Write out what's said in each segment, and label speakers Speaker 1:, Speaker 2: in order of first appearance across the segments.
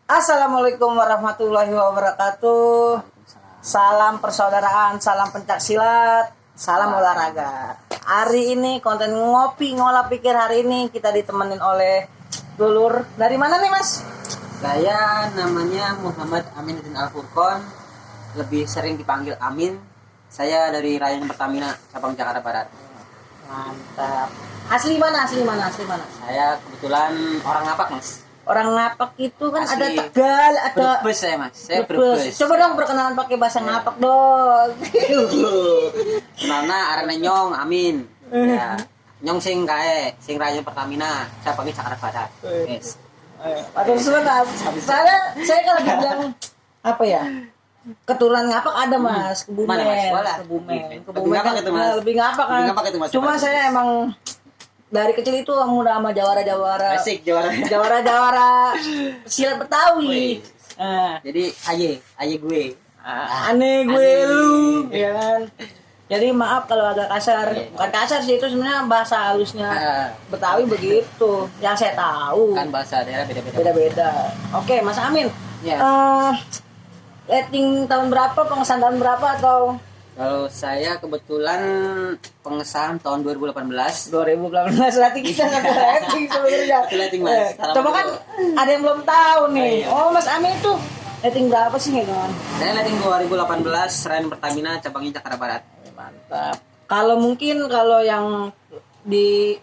Speaker 1: Assalamualaikum warahmatullahi wabarakatuh. Salam persaudaraan, salam pencaksilat, salam olahraga. Hari ini konten ngopi ngolah pikir hari ini kita ditemenin oleh dulur. Dari mana nih Mas?
Speaker 2: Saya namanya Muhammad Aminuddin Al-Furqon, lebih sering dipanggil Amin. Saya dari Rayon Pertamina, cabang Jakarta Barat.
Speaker 1: Mantap. Asli mana?
Speaker 2: Saya kebetulan orang Ngapak, Mas.
Speaker 1: Orang Ngapak itu kan
Speaker 2: Asli.
Speaker 1: ada Tegal, ada
Speaker 2: Brebes saya, Mas. Saya
Speaker 1: Brebes.
Speaker 2: Brebes.
Speaker 1: Coba dong perkenalan pakai bahasa Ngapak dong.
Speaker 2: Kenalnya arena Nyong, Amin. Ya. Nyong sing kae, sing Rayon Pertamina, saya panggil Jakarta Barat. Yes.
Speaker 1: Aduh sebentar. Saya kalau dibilang apa ya? Keturunan Ngapak ada Mas, Kebumen.
Speaker 2: Mana, Mas? Bola.
Speaker 1: Kebumen.
Speaker 2: Lebih ngapak itu, Mas.
Speaker 1: Lebih ngapak kan.
Speaker 2: Lebih ngapak itu, Mas.
Speaker 1: Cuma saya emang dari kecil itu muda sama jawara-jawara.
Speaker 2: Asik juara.
Speaker 1: Jawara-jawara silat Betawi.
Speaker 2: Wih.
Speaker 1: Nah,
Speaker 2: Jadi aye gue.
Speaker 1: aneh gue
Speaker 2: Aneh.
Speaker 1: lu, ya kan. Jadi maaf kalau agak kasar.
Speaker 2: Iya.
Speaker 1: Bukan kasar sih, itu sebenarnya bahasa halusnya
Speaker 2: Ah.
Speaker 1: Betawi begitu. Yang saya tahu.
Speaker 2: Kan bahasa daerah beda-beda.
Speaker 1: Beda-beda. Oke, Mas Amin.
Speaker 2: Ya.
Speaker 1: Rating tahun berapa, pengesahan tahun berapa atau
Speaker 2: Kalau saya kebetulan pengesahan tahun 2018.
Speaker 1: 2018 rating kita satu rating sebenarnya.
Speaker 2: Satu rating, Mas.
Speaker 1: Coba kan ada yang belum tahu nih.
Speaker 2: Iya.
Speaker 1: Oh, Mas Amin itu rating berapa sih nih, kawan?
Speaker 2: Saya rating 2018 Rayon Pertamina cabangnya Jakarta Barat.
Speaker 1: Mantap. Kalau mungkin kalau yang di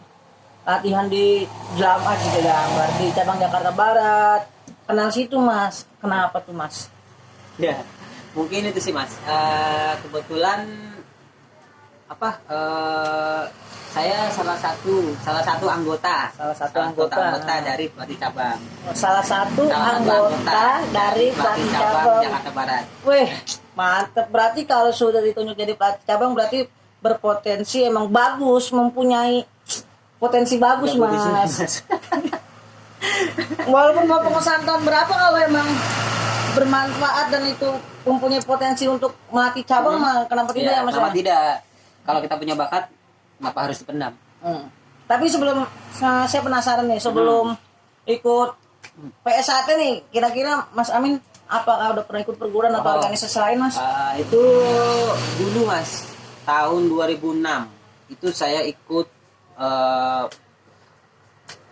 Speaker 1: latihan di Jamat gitu gambar di cabang Jakarta Barat, kenal situ Mas. Kenapa tuh Mas?
Speaker 2: Ya. Mungkin itu sih, Mas. Kebetulan saya salah satu anggota.
Speaker 1: Salah satu anggota
Speaker 2: dari pelatih cabang.
Speaker 1: Salah satu anggota dari pelatih cabang.
Speaker 2: Jakarta Barat.
Speaker 1: Wih, mantep. Berarti kalau sudah ditunjuk jadi pelatih cabang berarti berpotensi, emang bagus, mempunyai potensi bagus,
Speaker 2: Ya, bagus,
Speaker 1: Mas. Walaupun mau pengesahan tahun berapa, kalau emang bermanfaat dan itu mempunyai potensi untuk melatih cabang, mah kenapa tidak ya, Mas?
Speaker 2: Kenapa tidak? Kalau kita punya bakat, kenapa harus dipendam?
Speaker 1: Tapi sebelum saya penasaran nih, sebelum ikut PSAT nih, kira-kira Mas Amin apakah udah pernah ikut perguruan atau organisasi lain, Mas?
Speaker 2: Itu dulu, Mas, tahun 2006 itu saya ikut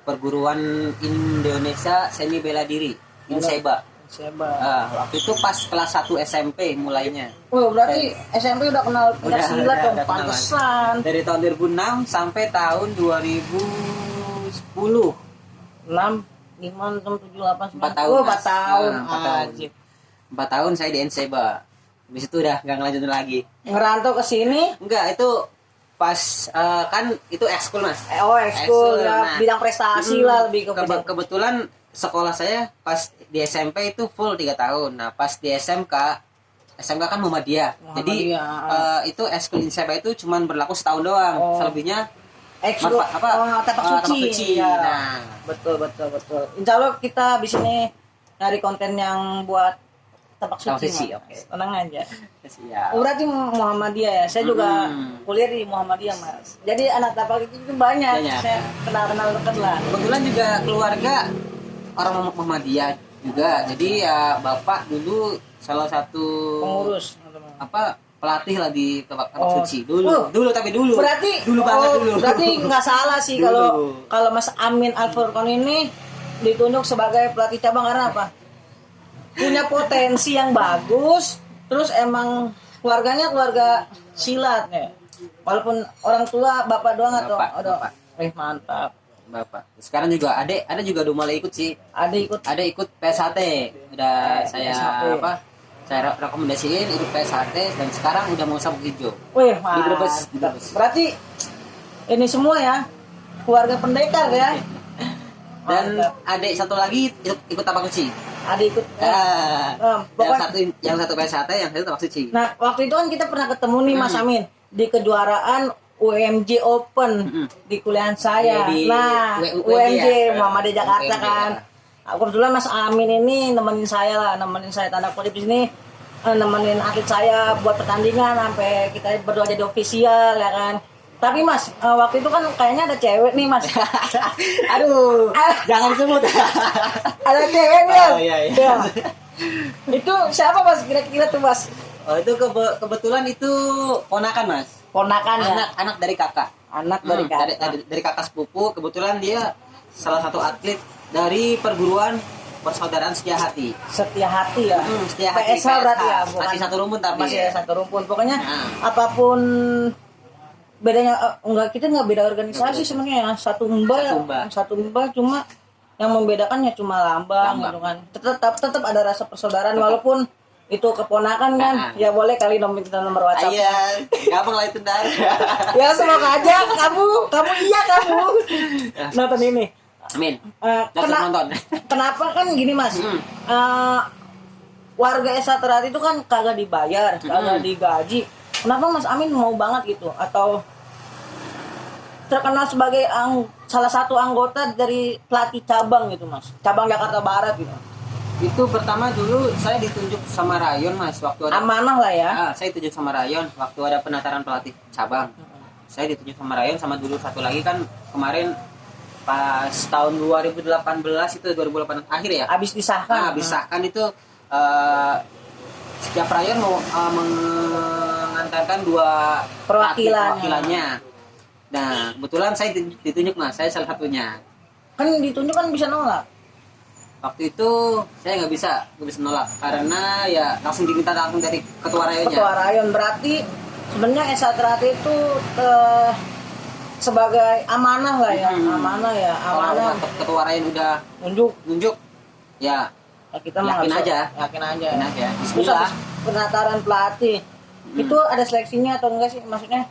Speaker 2: perguruan Indonesia Seni Bela Diri, INSEBA. Waktu itu pas kelas 1 SMP mulainya.
Speaker 1: Oh, berarti SMP udah kenal silat dong,
Speaker 2: udah kenal, Mas.
Speaker 1: pantesan.
Speaker 2: Dari tahun 2006 sampai tahun 2010.
Speaker 1: 6, 5, 6, 7, 8, 9.
Speaker 2: 4 tahun.
Speaker 1: Oh, 4
Speaker 2: Mas.
Speaker 1: tahun.
Speaker 2: 4 tahun. 4 tahun saya di INSEBA. Habis itu udah nggak ngelanjutin lagi.
Speaker 1: Ngerantau ke sini?
Speaker 2: Enggak, itu pas kan itu ekskul, Mas.
Speaker 1: Ekskul ya,
Speaker 2: Nah,
Speaker 1: bidang prestasi lah lebih ke bidang.
Speaker 2: kebetulan sekolah saya pas di SMP itu full 3 tahun. Nah, pas di SMK kan Muhammadiyah. Jadi itu ekskul INSEBA itu cuman berlaku setahun doang. Selebihnya
Speaker 1: Ekskul tapak suci. Ya.
Speaker 2: Nah,
Speaker 1: Betul. Insya Allah kita di sini nyari konten yang buat tapak suci.
Speaker 2: oke.
Speaker 1: Tenang aja.
Speaker 2: Siap.
Speaker 1: Berarti Muhammadiyah ya. Saya juga kuliah di Muhammadiyah, Mas. Jadi anak tapak itu banyak. Saya kenal dekat lah.
Speaker 2: Kebetulan juga keluarga orang Muhammadiyah juga. Jadi ya bapak dulu salah satu
Speaker 1: Pengurus.
Speaker 2: pelatih lah di tapak suci dulu.
Speaker 1: Berarti
Speaker 2: Dulu.
Speaker 1: Berarti nggak salah sih kalau Mas Amin Al-Furqon ini ditunjuk sebagai pelatih cabang karena apa? Punya potensi yang bagus, terus emang keluarganya keluarga silat ya. Walaupun orang tua bapak doang atau
Speaker 2: Bapak.
Speaker 1: Mantap.
Speaker 2: Bapak. Sekarang juga ada juga udah mulai ikut sih.
Speaker 1: Ada
Speaker 2: ikut PSAT. Udah saya
Speaker 1: PSAT.
Speaker 2: Saya rekomendasiin ikut PSAT dan sekarang udah mau sabuk hijau.
Speaker 1: Wih,
Speaker 2: Di Brebes.
Speaker 1: Berarti ini semua ya keluarga pendekar ya.
Speaker 2: Dan adik satu lagi ikut tapak suci.
Speaker 1: Ada ikut.
Speaker 2: Yang satu PSAT, yang satu tapak suci.
Speaker 1: Nah, waktu itu kan kita pernah ketemu nih Mas Amin di kejuaraan UMJ Open di kuliahan saya. UMJ Muhammadiyah Jakarta kan. Kebetulan Mas Amin ini nemenin saya tanda kutip di sini, nemenin atlet saya buat pertandingan sampai kita berdua jadi ofisial ya kan. Tapi Mas, waktu itu kan kayaknya ada cewek nih Mas.
Speaker 2: Aduh, jangan disebut.
Speaker 1: Ada cewek nih.
Speaker 2: Oh, iya.
Speaker 1: Ya. Itu siapa Mas kira-kira tuh Mas?
Speaker 2: Oh, itu kebetulan itu ponakan Mas.
Speaker 1: Ponakan ya?
Speaker 2: Anak dari kakak.
Speaker 1: Anak dari kakak.
Speaker 2: Dari kakak sepupu. Kebetulan dia salah satu atlet dari perguruan persaudaraan Setia Hati.
Speaker 1: Setia Hati ya?
Speaker 2: Setia Hati.
Speaker 1: PSH berarti ya? Bukan?
Speaker 2: Masih satu rumpun tapi.
Speaker 1: Masih satu rumpun. Pokoknya apapun bedanya, kita nggak beda organisasi sebenarnya ya. Satu mbak cuma yang membedakannya cuma lambang. Gitu kan. Tetap ada rasa persaudaraan walaupun itu keponakan kan. Ya boleh kali minta nomor WhatsApp.
Speaker 2: Iya, gampang lah itu Dar.
Speaker 1: Ya semoga aja kamu nonton ini.
Speaker 2: Amin. Nonton.
Speaker 1: Kenapa kan gini Mas? Warga Esa Terhati itu kan kagak dibayar, kagak digaji. Kenapa Mas Amin mau banget gitu? Atau terkenal sebagai salah satu anggota dari pelatih cabang gitu Mas, cabang Jakarta Barat gitu?
Speaker 2: Itu pertama dulu saya ditunjuk sama Rayon Mas, waktu ada
Speaker 1: amanah lah ya.
Speaker 2: Saya ditunjuk sama Rayon waktu ada penataran pelatih cabang. Saya ditunjuk sama Rayon, sama dulu satu lagi kan kemarin pas tahun 2018 itu 2018 akhir ya.
Speaker 1: Habis disahkan.
Speaker 2: Habis disahkan itu setiap Rayon mau mengantarkan 2 perwakilannya. Nah, kebetulan saya ditunjuk Mas, saya salah satunya.
Speaker 1: Kan ditunjuk kan bisa nolak.
Speaker 2: Waktu itu saya nggak bisa nolak karena ya langsung diminta langsung dari ketua rayonnya.
Speaker 1: Ketua rayon berarti sebenarnya Esa Terhati itu sebagai amanah lah ya, amanah.
Speaker 2: Kalau ketua rayon udah nunjuk, ya
Speaker 1: kita
Speaker 2: yakin aja.
Speaker 1: Bismillah. Penataran pelatih itu ada seleksinya atau enggak sih? Maksudnya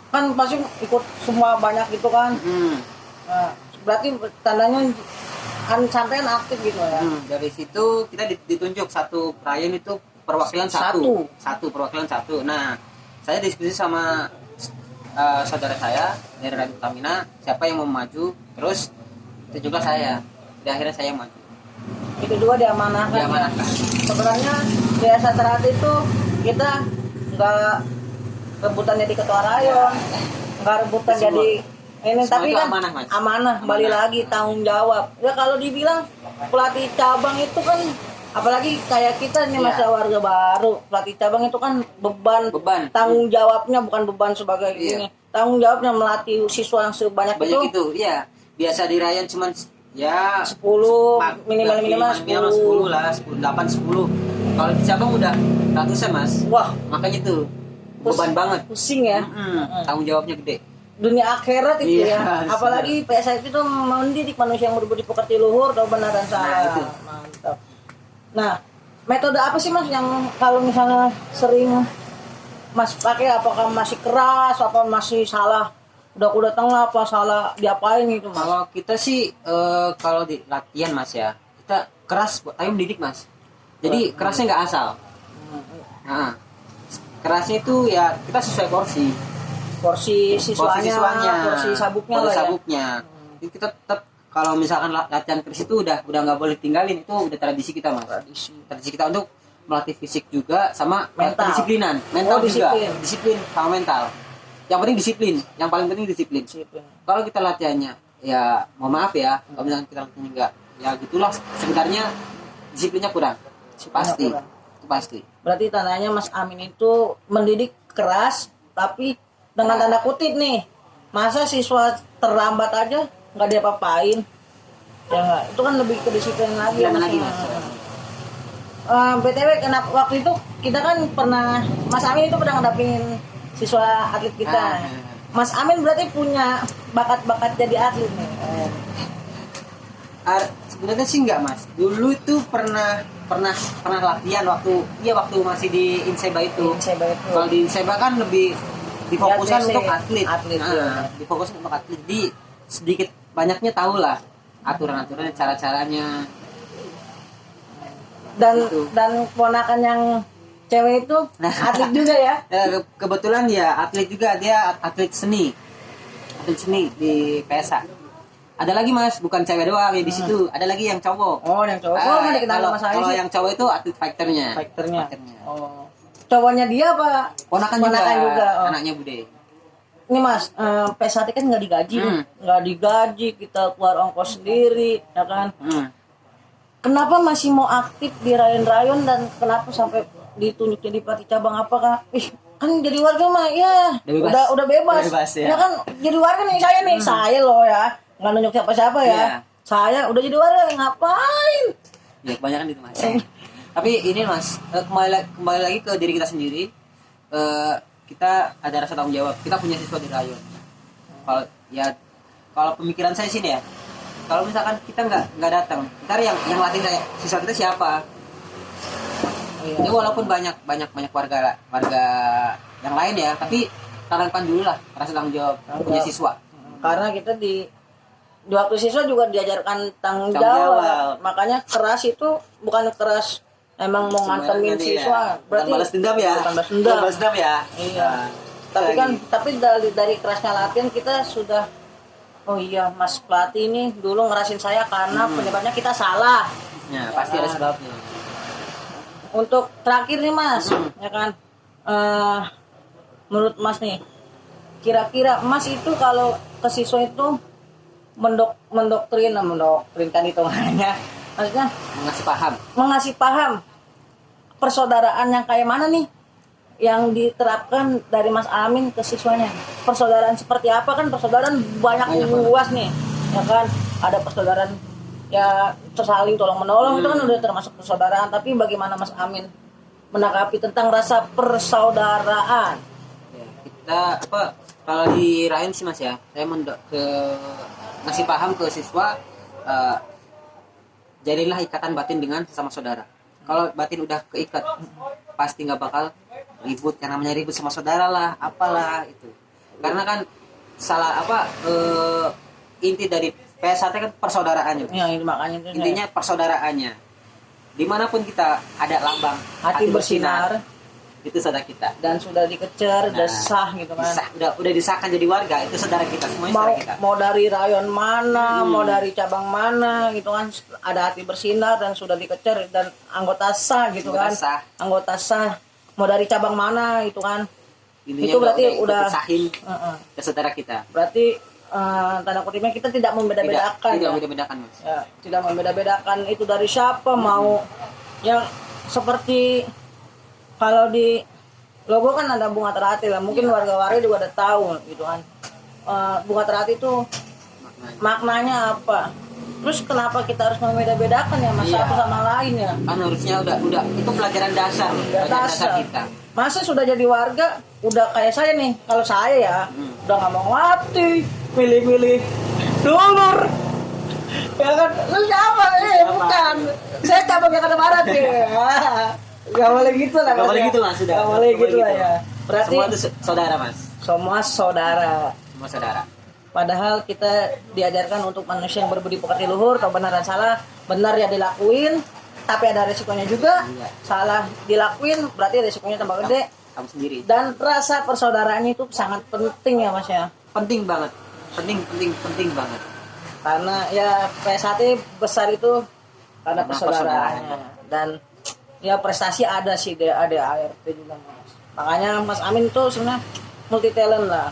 Speaker 1: kan pasti ikut semua banyak gitu kan. Nah, berarti tandanya sampean aktif gitu ya.
Speaker 2: Dari situ kita ditunjuk satu rayon itu perwakilan satu perwakilan satu. Nah, saya diskusi sama saudara saya dari Radio Utamina siapa yang mau maju, terus itu juga saya. Di akhirnya saya maju.
Speaker 1: Itu juga diamanahkan. Ya. Sebenarnya di Esa Terhati itu kita nggak rebutan jadi ketua rayon, nggak rebutan jadi ini, tapi kan amanah balik lagi tanggung jawab. Ya kalau dibilang pelatih cabang itu kan, apalagi kayak kita nih masa warga baru, pelatih cabang itu kan beban. Tanggung jawabnya bukan beban sebagai ini, tanggung jawabnya melatih siswa yang sebanyak itu.
Speaker 2: Iya, biasa di rayon cuman ya
Speaker 1: 10 minimal
Speaker 2: 10 lah, 8 10. Kalau di cabang udah ratusan Mas.
Speaker 1: Wah,
Speaker 2: makanya tuh beban banget,
Speaker 1: pusing ya.
Speaker 2: Tanggung jawabnya gede.
Speaker 1: Dunia akhirat itu ya. Apalagi PSIP itu mendidik manusia yang berbudi pekerti luhur, tahu benar dan salah. Mantap. Nah, metode apa sih Mas yang kalau misalnya sering Mas pakai, apakah masih keras, apa masih salah udah tengah, apa salah diapain gitu Mas?
Speaker 2: Kalau kita sih kalau di latihan Mas ya, kita keras tapi mendidik Mas. Jadi kerasnya nggak asal. Nah, kerasnya itu ya kita sesuai porsi siswanya, porsi sabuknya lah ya. Jadi kita tetap kalau misalkan latihan keras itu udah nggak boleh tinggalin, itu udah tradisi kita Mas. Tradisi kita untuk melatih fisik juga sama kedisiplinan, mental juga. Disiplin sama mental. Yang penting disiplin, yang paling penting disiplin. Kalau kita latihannya ya mohon maaf ya, kalau misalkan kita latihannya enggak, ya gitulah sebenarnya disiplinnya kurang. Pasti. Berarti
Speaker 1: tandanya Mas Amin itu mendidik keras tapi dengan tanda kutip nih, masa siswa terlambat aja nggak diapa-apain ya nggak, itu kan lebih kedisiplinan lagi ya Mas. BTW kenapa waktu itu kita kan pernah, Mas Amin itu pernah ngadapin siswa atlet kita. Mas Amin berarti punya bakat-bakat jadi atlet nih.
Speaker 2: Sebenarnya sih enggak Mas, dulu itu pernah latihan waktu masih di Inseba itu. Kalau di Inseba kan lebih difokuskan untuk atlet. Difokuskan untuk atlet. Jadi sedikit banyaknya tahu lah aturan-aturannya, cara-caranya.
Speaker 1: Dan ponakan yang cewek itu atlet juga ya?
Speaker 2: Kebetulan ya atlet juga, dia atlet seni di PSA. Ada lagi Mas, bukan cewek doang ya di situ. Ada lagi yang cowok.
Speaker 1: Oh, yang cowok.
Speaker 2: Kalau yang cowok itu atlet fighternya.
Speaker 1: Oh. Cowoknya dia apa?
Speaker 2: Ponakan juga.
Speaker 1: Oh.
Speaker 2: Anaknya Bude.
Speaker 1: Ini Mas, PSAT kan nggak digaji, nggak digaji, kita keluar ongkos sendiri, ya kan? Kenapa masih mau aktif di rayon-rayon dan kenapa sampai ditunjuk jadi pelatih cabang? Apakah kan jadi warga mah ya udah bebas, ya kan? Jadi warga nih saya loh ya, nggak nunjuk siapa-siapa ya. Yeah. Saya udah jadi warga, ngapain?
Speaker 2: Ya kebanyakan itu Mas. Tapi ini Mas, kembali lagi ke diri kita sendiri. Kita ada rasa tanggung jawab. Kita punya siswa di rayon. Kalau pemikiran saya sini ya, kalau misalkan kita nggak datang, ntar yang latih siswa kita siapa? Ini walaupun banyak warga yang lain ya, tapi tanamkan dulu lah rasa tanggung jawab punya siswa.
Speaker 1: Karena kita di waktu siswa juga diajarkan tanggung jawab. Makanya keras itu bukan keras emang mau ngantemin siswa, berarti
Speaker 2: balas dendam ya. Balas dendam ya.
Speaker 1: Iya. Tapi dari kerasnya latihan kita sudah, oh iya Mas pelatih ini dulu ngerasin saya karena penyebabnya kita salah.
Speaker 2: Ya, pasti ada sebabnya.
Speaker 1: Untuk terakhir nih Mas, ya kan, menurut Mas nih, kira-kira Mas itu kalau ke siswa itu mendoktrinkan itu hanya, maksudnya mengasih paham persaudaraan yang kayak mana nih yang diterapkan dari Mas Amin ke siswanya. Persaudaraan seperti apa? Kan persaudaraan banyak luas nih, ya kan, ada persaudaraan ya saling tolong menolong, itu kan udah termasuk persaudaraan. Tapi bagaimana Mas Amin menanggapi tentang rasa persaudaraan?
Speaker 2: Ya, kita kalau di Rayon sih Mas ya, saya ngasih paham ke siswa, jadilah ikatan batin dengan sesama saudara. Kalau batin udah keikat, pasti nggak bakal ribut. Yang namanya ribut sama saudara lah, apalah itu. Karena kan inti dari PSAT kan persaudaraannya.
Speaker 1: Ya, makanya itu
Speaker 2: intinya persaudaraannya. Dimanapun kita ada lambang
Speaker 1: hati bersinar,
Speaker 2: itu saudara kita.
Speaker 1: Dan sudah dikecer, udah sah gitu kan.
Speaker 2: Udah disahkan jadi warga, itu saudara kita, semuanya saudara kita.
Speaker 1: Mau dari rayon mana, mau dari cabang mana gitu kan, ada hati bersinar dan sudah dikecer dan anggota sah gitu kan. Anggota sah. Mau dari cabang mana gitu kan.
Speaker 2: Intinya
Speaker 1: itu berarti udah
Speaker 2: disahin ke saudara kita.
Speaker 1: Berarti tanda kutipnya kita tidak membeda-bedakan.
Speaker 2: Tidak membeda-bedakan Mas.
Speaker 1: Ya, tidak membeda-bedakan itu dari siapa, mau yang seperti kalau di logo kan ada bunga terhati lah, mungkin warga-warga juga udah tahu gitu kan. Bunga terhati itu maknanya apa? Terus kenapa kita harus membeda-bedakan ya Mas, satu sama lain ya?
Speaker 2: Kan harusnya udah itu pelajaran dasar kita.
Speaker 1: Masa sudah jadi warga udah kayak saya nih, kalau saya ya udah nggak mau ngelatih, milih-milih dulur. Ya kan, lu siapa? Bukan. Saya cabang Jakarta Barat ya. Gak boleh gitu lah.
Speaker 2: Gak boleh gitu lah sudah.
Speaker 1: Gak boleh gitu lah ya. Berarti
Speaker 2: semua itu saudara Mas.
Speaker 1: Semua saudara.
Speaker 2: Semua saudara.
Speaker 1: Padahal kita diajarkan untuk manusia yang berbudi pekerti luhur, kalau benar dan salah, benar ya dilakuin, tapi ada resikonya juga. Iya. Salah dilakuin berarti resikonya tambah gede.
Speaker 2: Kamu sendiri.
Speaker 1: Dan rasa persaudaraannya itu sangat penting ya Mas ya.
Speaker 2: Penting banget. Penting banget.
Speaker 1: Karena ya PSAT besar itu karena persaudaraannya. Dan ya prestasi ada sih, ada ART juga Mas. Makanya Mas Amin tuh sebenarnya multi talent lah.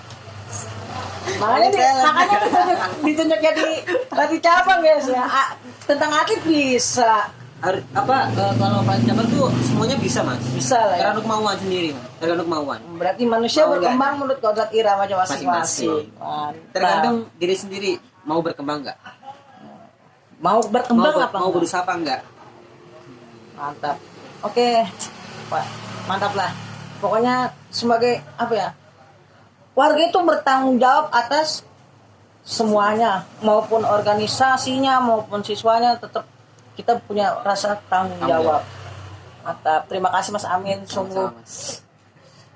Speaker 1: Makanya ditunjuk jadi pelatih cabang guys ya. Tentang atlet bisa.
Speaker 2: Kalau pelatih cabang tuh semuanya bisa Mas.
Speaker 1: Bisa lah.
Speaker 2: Tergantung kemauan sendiri Mas. Tergantung kemauan.
Speaker 1: Berarti manusia berkembang menurut kodrat irama masing-masing.
Speaker 2: Tergantung diri sendiri mau berkembang nggak.
Speaker 1: Mau berkembang apa?
Speaker 2: Mau berusaha apa enggak?
Speaker 1: Mantap. Oke, Pak, mantap lah. Pokoknya sebagai apa ya? Warga itu bertanggung jawab atas semuanya, maupun organisasinya, maupun siswanya, tetap kita punya rasa tanggung jawab. Mantap. Terima kasih Mas Amin. Sungguh.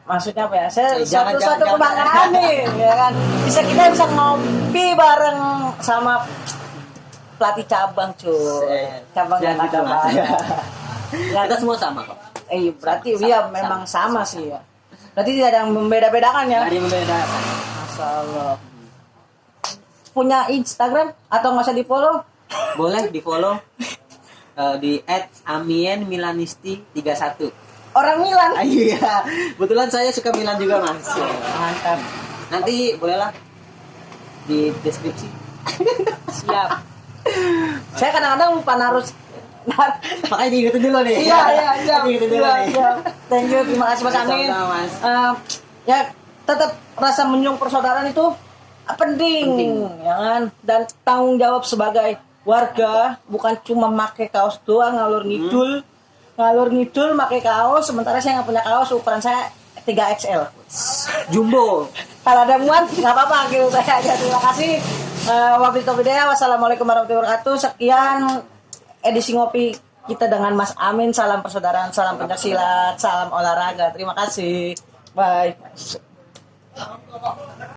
Speaker 1: Maksudnya apa ya? Saya satu kebanggaan nih, ya kan? Kita bisa ngopi bareng sama pelatih cabang, cuy. Cabang yang kita
Speaker 2: kita semua sama kok.
Speaker 1: Berarti dia memang sama sih ya. Berarti tidak ada yang membeda-bedakan ya?
Speaker 2: Tidak ada yang membedakan.
Speaker 1: Masya Allah. Punya Instagram atau nggak usah di-follow?
Speaker 2: Boleh di-follow di @amienmilanisti31.
Speaker 1: Orang Milan?
Speaker 2: Iya. Kebetulan saya suka Milan juga Mas.
Speaker 1: Mantap.
Speaker 2: Nanti bolehlah di deskripsi.
Speaker 1: Siap. Saya kadang-kadang lupa naruh.
Speaker 2: Makanya diingetin dulu nih.
Speaker 1: Iya, siap.
Speaker 2: Diingetin dulu
Speaker 1: Iya,
Speaker 2: nih.
Speaker 1: siap. Thank you, terima kasih Mas Amin.
Speaker 2: Sama-sama, Mas.
Speaker 1: Ya, tetap rasa menjunjung persaudaraan itu penting, ya kan? Dan tanggung jawab sebagai warga bukan cuma pakai kaos doang ngalur ngidul pakai kaos, sementara saya nggak punya kaos, ukuran saya 3XL
Speaker 2: Jumbo.
Speaker 1: kalau ada muat nggak apa-apa gitu saya aja. Terima kasih. Wassalamualaikum warahmatullahi wabarakatuh. Sekian edisi ngopi kita dengan Mas Amin. Salam persaudaraan, salam pencaksilat, salam olahraga. Terima kasih, bye.